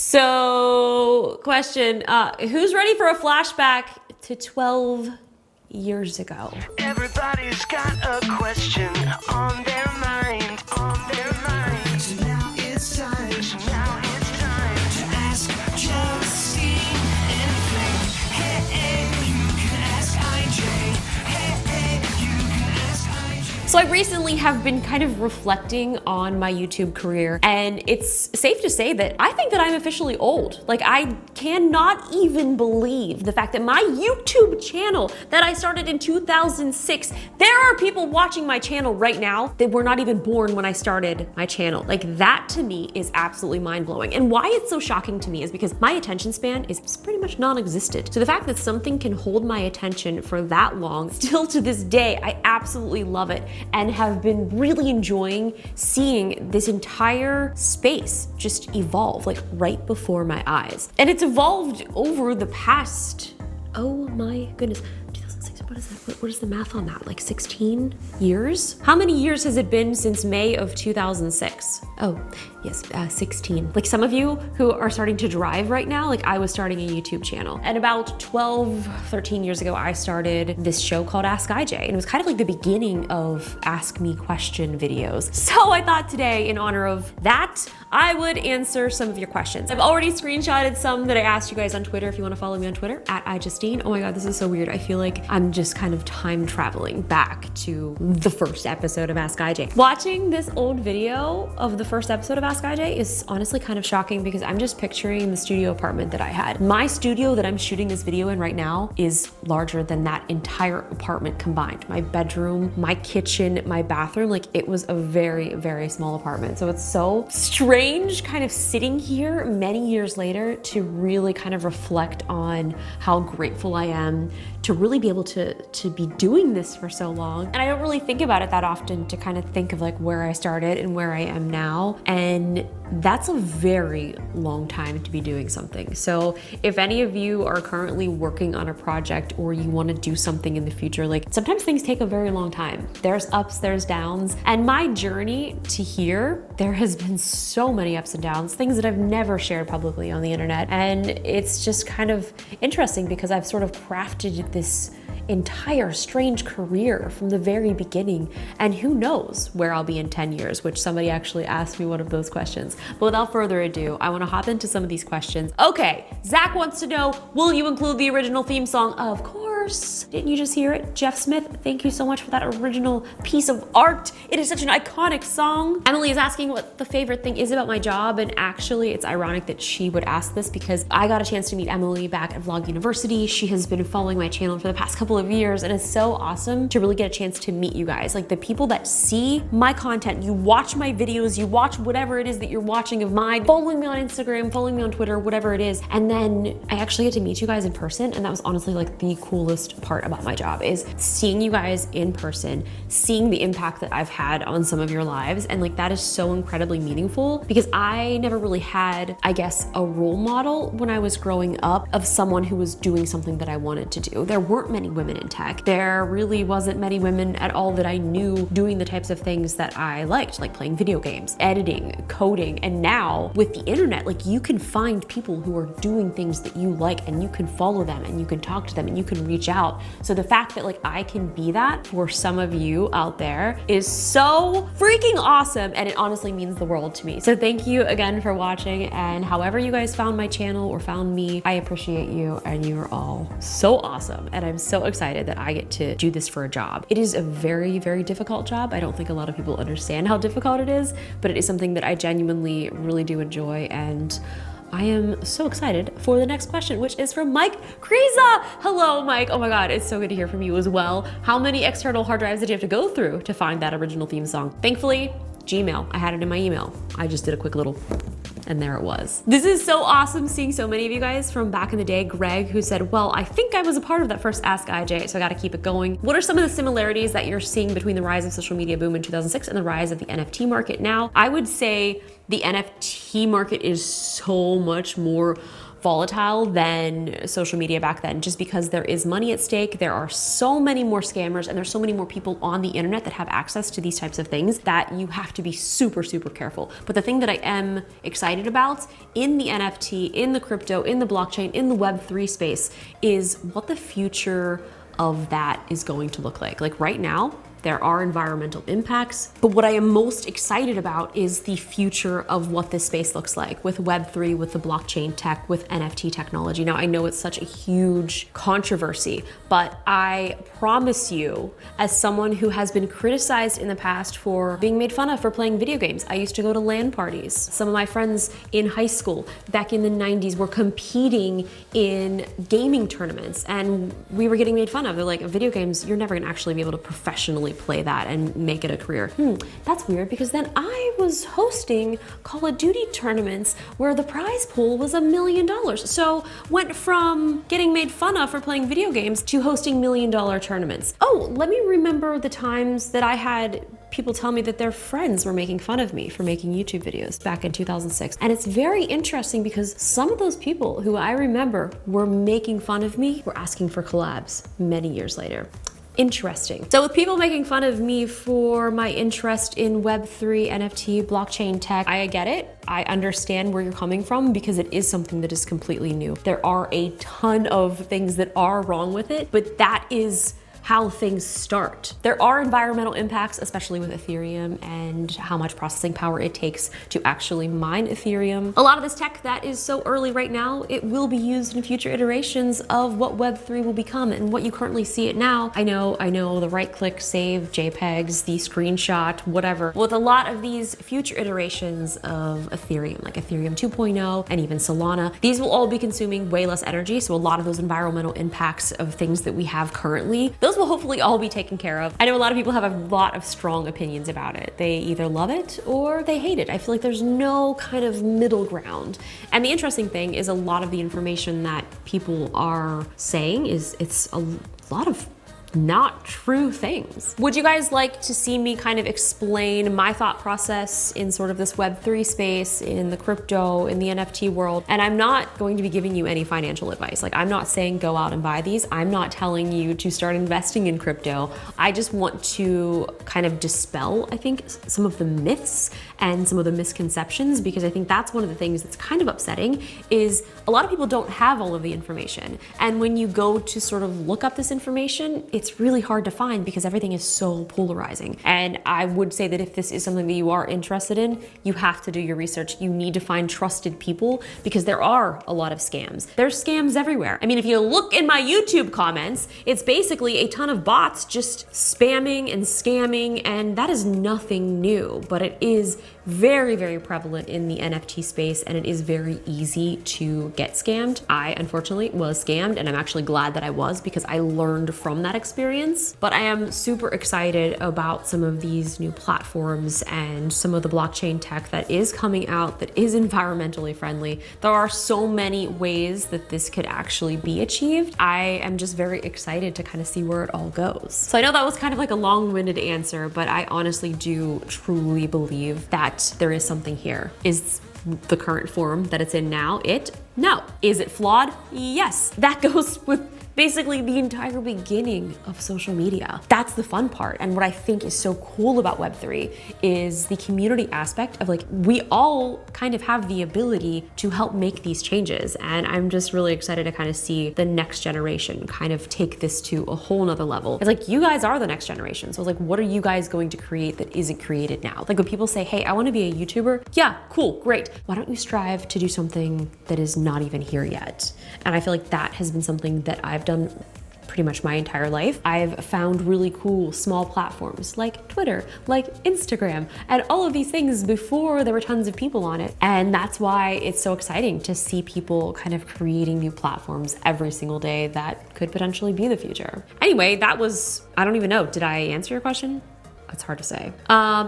So, question, who's ready for a flashback to 12 years ago? Everybody's got a question on their mind, So now it's time, to ask Justine anything. Hey, you can ask IJ. Hey, you can ask IJ. So I recently have been kind of reflecting on my YouTube career, and it's safe to say that I think that I'm officially old. Like, I cannot even believe the fact that my YouTube channel that I started in 2006, there are people watching my channel right now that were not even born when I started my channel. Like, that to me is absolutely mind-blowing. And why it's so shocking to me is because my attention span is pretty much non-existent. So the fact that something can hold my attention for that long, still to this day, I absolutely love it and have been really enjoying seeing this entire space just evolve, like right before my eyes. And it's evolved over the past, oh my goodness, 2006, what is that? What is the math on that? Like 16 years? How many years has it been since May of 2006? Oh, yes, 16. Like some of you who are starting to drive right now, like I was starting a YouTube channel. And about 12, 13 years ago, I started this show called Ask IJ. And it was kind of like the beginning of Ask Me Question videos. So I thought today, in honor of that, I would answer some of your questions. I've already screenshotted some that I asked you guys on Twitter. If you want to follow me on Twitter, at iJustine. Oh my God, this is so weird. I feel like I'm just kind of time traveling back to the first episode of Ask IJ. Watching this old video of the first episode of Ask IJ is honestly kind of shocking because I'm just picturing the studio apartment that I had. My studio that I'm shooting this video in right now is larger than that entire apartment combined. My bedroom, my kitchen, my bathroom, like it was a very, very small apartment. So it's so strange kind of sitting here many years later to really kind of reflect on how grateful I am to really be able to be doing this for so long. And I don't really think about it that often to kind of think of like where I started and where I am now. And that's a very long time to be doing something. So if any of you are currently working on a project or you want to do something in the future, like sometimes things take a very long time. There's ups, there's downs. And my journey to here, there has been so many ups and downs, things that I've never shared publicly on the internet. And it's just kind of interesting because I've sort of crafted this entire strange career from the very beginning, and who knows where I'll be in 10 years, which somebody actually asked me one of those questions. But without further ado, I want to hop into some of these questions. Okay, Zach wants to know, will you include the original theme song? Of course. Didn't you just hear it? Jeff Smith, thank you so much for that original piece of art. It is such an iconic song. Emily is asking what the favorite thing is about my job, and actually it's ironic that she would ask this because I got a chance to meet Emily back at Vlog University. She has been following my channel for the past couple of years, and it's so awesome to really get a chance to meet you guys. Like the people that see my content, you watch my videos, you watch whatever it is that you're watching of mine, following me on Instagram, following me on Twitter, whatever it is. And then I actually get to meet you guys in person. And that was honestly like the coolest part about my job is seeing you guys in person, seeing the impact that I've had on some of your lives. And like, that is so incredibly meaningful because I never really had, I guess, a role model when I was growing up of someone who was doing something that I wanted to do. There weren't many women in tech. There really wasn't many women at all that I knew doing the types of things that I liked, like playing video games, editing, coding. And now with the internet, like you can find people who are doing things that you like and you can follow them and you can talk to them and you can reach out. So the fact that like I can be that for some of you out there is so freaking awesome, and it honestly means the world to me. So thank you again for watching, and however you guys found my channel or found me, I appreciate you and you're all so awesome. And I'm so excited that I get to do this for a job. It is a very, very difficult job. I don't think a lot of people understand how difficult it is, but it is something that I genuinely really do enjoy, and I am so excited for the next question, which is from Mike Kriza. Hello, Mike. Oh my God, it's so good to hear from you as well. How many external hard drives did you have to go through to find that original theme song? Thankfully, Gmail. I had it in my email. I just did a quick little and there it was. This is so awesome seeing so many of you guys from back in the day. Greg, who said, well, I think I was a part of that first Ask IJ, so I gotta keep it going. What are some of the similarities that you're seeing between the rise of social media boom in 2006 and the rise of the NFT market now? I would say the NFT market is so much more volatile than social media back then, just because there is money at stake. There are so many more scammers and there's so many more people on the internet that have access to these types of things that you have to be super, super careful. But the thing that I am excited about in the NFT, in the crypto, in the blockchain, in the Web3 space is what the future of that is going to look like. Like right now, there are environmental impacts, but what I am most excited about is the future of what this space looks like with Web3, with the blockchain tech, with NFT technology. Now, I know it's such a huge controversy, but I promise you, as someone who has been criticized in the past for being made fun of for playing video games, I used to go to LAN parties. Some of my friends in high school back in the 90s were competing in gaming tournaments and we were getting made fun of. They're like, video games, you're never gonna actually be able to professionally play that and make it a career. That's weird because then I was hosting Call of Duty tournaments where the prize pool was $1 million. So went from getting made fun of for playing video games to hosting $1 million tournaments. Oh, let me remember the times that I had people tell me that their friends were making fun of me for making YouTube videos back in 2006. And it's very interesting because some of those people who I remember were making fun of me were asking for collabs many years later. Interesting. So with people making fun of me for my interest in Web3, NFT, blockchain tech, I get it. I understand where you're coming from because it is something that is completely new. There are a ton of things that are wrong with it, but that is how things start. There are environmental impacts, especially with Ethereum and how much processing power it takes to actually mine Ethereum. A lot of this tech that is so early right now, it will be used in future iterations of what Web3 will become and what you currently see it now. I know the right click, save, JPEGs, the screenshot, whatever. With a lot of these future iterations of Ethereum, like Ethereum 2.0 and even Solana, these will all be consuming way less energy. So a lot of those environmental impacts of things that we have currently, those will hopefully all be taken care of. I know a lot of people have a lot of strong opinions about it. They either love it or they hate it. I feel like there's no kind of middle ground. And the interesting thing is a lot of the information that people are saying it's a lot of not true things. Would you guys like to see me kind of explain my thought process in sort of this Web3 space, in the crypto, in the NFT world? And I'm not going to be giving you any financial advice. Like, I'm not saying go out and buy these. I'm not telling you to start investing in crypto. I just want to kind of dispel, I think, some of the myths and some of the misconceptions, because I think that's one of the things that's kind of upsetting is a lot of people don't have all of the information. And when you go to sort of look up this information, it's really hard to find because everything is so polarizing. And I would say that if this is something that you are interested in, you have to do your research. You need to find trusted people because there are a lot of scams. There's scams everywhere. I mean, if you look in my YouTube comments, it's basically a ton of bots just spamming and scamming, and that is nothing new, but it is very, very prevalent in the NFT space, and it is very easy to get scammed. I unfortunately was scammed, and I'm actually glad that I was because I learned from that experience. But I am super excited about some of these new platforms and some of the blockchain tech that is coming out that is environmentally friendly. There are so many ways that this could actually be achieved. I am just very excited to kind of see where it all goes. So I know that was kind of like a long-winded answer, but I honestly do truly believe that there is something here. Is the current form that it's in now it? No. Is it flawed? Yes. That goes with basically the entire beginning of social media. That's the fun part. And what I think is so cool about Web3 is the community aspect of, like, we all kind of have the ability to help make these changes. And I'm just really excited to kind of see the next generation kind of take this to a whole nother level. It's like, you guys are the next generation. So it's like, what are you guys going to create that isn't created now? Like when people say, hey, I want to be a YouTuber. Yeah, cool, great. Why don't you strive to do something that is not even here yet? And I feel like that has been something that I've done pretty much my entire life. I've found really cool small platforms like Twitter, like Instagram, and all of these things before there were tons of people on it. And that's why it's so exciting to see people kind of creating new platforms every single day that could potentially be the future. Anyway, that was, I don't even know, did I answer your question? It's hard to say.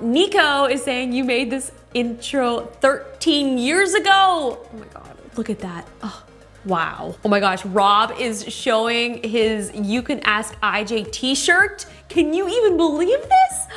Nico is saying you made this intro 13 years ago. Oh my God, look at that. Oh. Wow. Oh my gosh, Rob is showing his You Can Ask IJ t-shirt. Can you even believe this?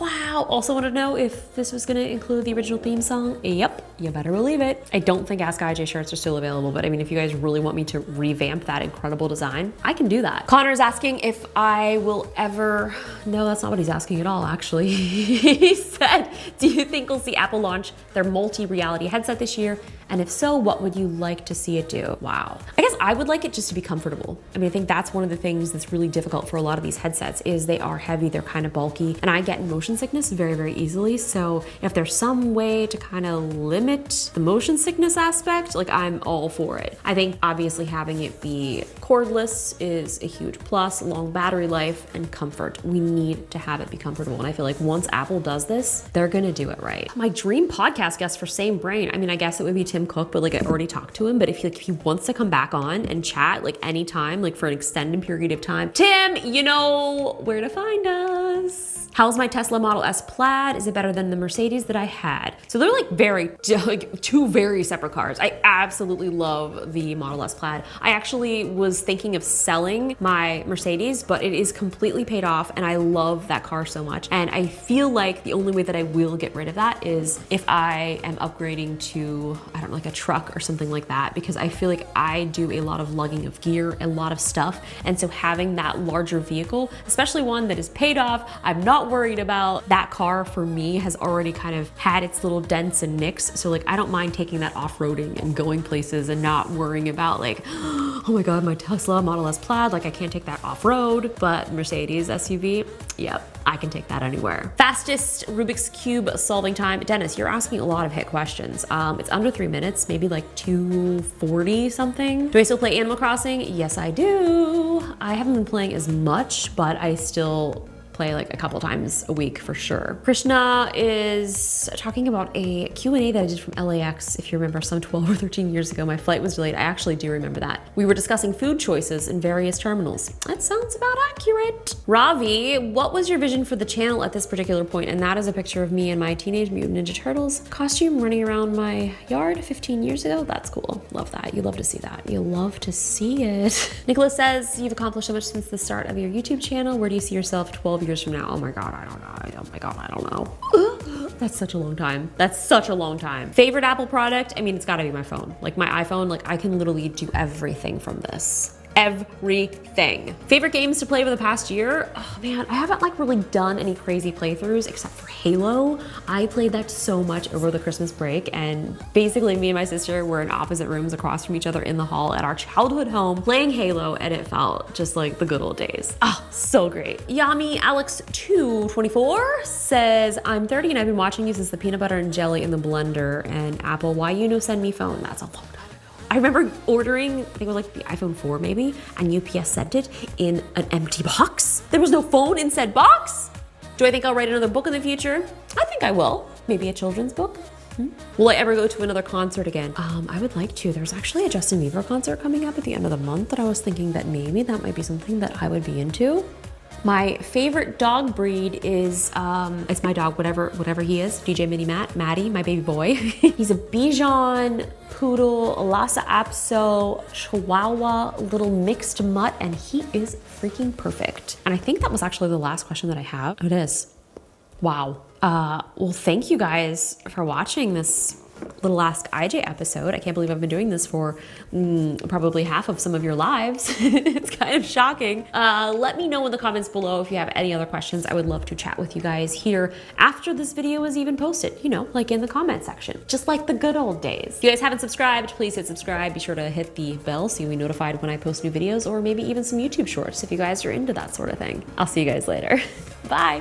Wow. Also want to know if this was going to include the original theme song. Yep, you better believe it. I don't think Ask IJ shirts are still available, but I mean, if you guys really want me to revamp that incredible design, I can do that. Connor's asking if I will ever, no, that's not what he's asking at all, actually. He said, do you think we'll see Apple launch their multi-reality headset this year? And if so, what would you like to see it do? Wow. I guess I would like it just to be comfortable. I mean, I think that's one of the things that's really difficult for a lot of these headsets is they are heavy, they're kind of bulky, and I get motion sickness very, very easily. So if there's some way to kind of limit the motion sickness aspect, like I'm all for it. I think obviously having it be cordless is a huge plus, long battery life and comfort. We need to have it be comfortable. And I feel like once Apple does this, they're gonna do it right. My dream podcast guest for Same Brain, I mean, I guess it would be Tim Cook, but like I already talked to him, but if he wants to come back on and chat like anytime, like for an extended period of time, Tim, you know where to find us. How's my Tesla Model S Plaid? Is it better than the Mercedes that I had? So they're like two very separate cars. I absolutely love the Model S Plaid. I actually was thinking of selling my Mercedes, but it is completely paid off and I love that car so much. And I feel like the only way that I will get rid of that is if I am upgrading to, I don't know, like a truck or something like that, because I feel like I do a lot of lugging of gear, a lot of stuff. And so having that larger vehicle, especially one that is paid off, I'm not worried about. That car for me has already kind of had its little dents and nicks. So like, I don't mind taking that off-roading and going places and not worrying about like, oh my God, my Tesla Model S Plaid, like I can't take that off-road, but Mercedes SUV, yep, I can take that anywhere. Fastest Rubik's Cube solving time. Dennis, you're asking a lot of hit questions. It's under 3 minutes, maybe like 2:40 something. Do I still play Animal Crossing? Yes, I do. I haven't been playing as much, but I still play like a couple times a week for sure. Krishna is talking about a Q&A that I did from LAX. If you remember, some 12 or 13 years ago, my flight was delayed. I actually do remember that. We were discussing food choices in various terminals. That sounds about accurate. Ravi, what was your vision for the channel at this particular point? And that is a picture of me and my Teenage Mutant Ninja Turtles costume running around my yard 15 years ago. That's cool. Love that. You love to see that. You love to see it. Nicholas says, you've accomplished so much since the start of your YouTube channel. Where do you see yourself 12 years from now? Oh my God, I don't know. Oh my God, I don't know. That's such a long time. That's such a long time. Favorite Apple product? I mean, it's gotta be my phone. Like my iPhone, like I can literally do everything from this. Everything. Favorite games to play over the past year? Oh man, I haven't like really done any crazy playthroughs except for Halo. I played that so much over the Christmas break, and basically me and my sister were in opposite rooms across from each other in the hall at our childhood home playing Halo, and it felt just like the good old days. Oh, so great. Yami Alex 224 says, I'm 30 and I've been watching you since the peanut butter and jelly in the blender and Apple. Why you no send me phone? That's a long time. I remember ordering, I think it was like the iPhone 4 maybe, and UPS sent it in an empty box. There was no phone in said box. Do I think I'll write another book in the future? I think I will. Maybe a children's book. Will I ever go to another concert again? I would like to. There's actually a Justin Bieber concert coming up at the end of the month that I was thinking that maybe that might be something that I would be into. My favorite dog breed is, it's my dog, whatever he is, DJ Mini Maddie, my baby boy. He's a Bichon, Poodle, Lhasa Apso, Chihuahua, little mixed mutt, and he is freaking perfect. And I think that was actually the last question that I have. It is. Wow. Well, thank you guys for watching this little Ask IJ episode. I can't believe I've been doing this for probably half of some of your lives. It's kind of shocking. Let me know in the comments below if you have any other questions. I would love to chat with you guys here after this video is even posted, you know, like in the comment section, just like the good old days. If you guys haven't subscribed, please hit subscribe. Be sure to hit the bell so you'll be notified when I post new videos, or maybe even some YouTube shorts if you guys are into that sort of thing. I'll see you guys later. Bye.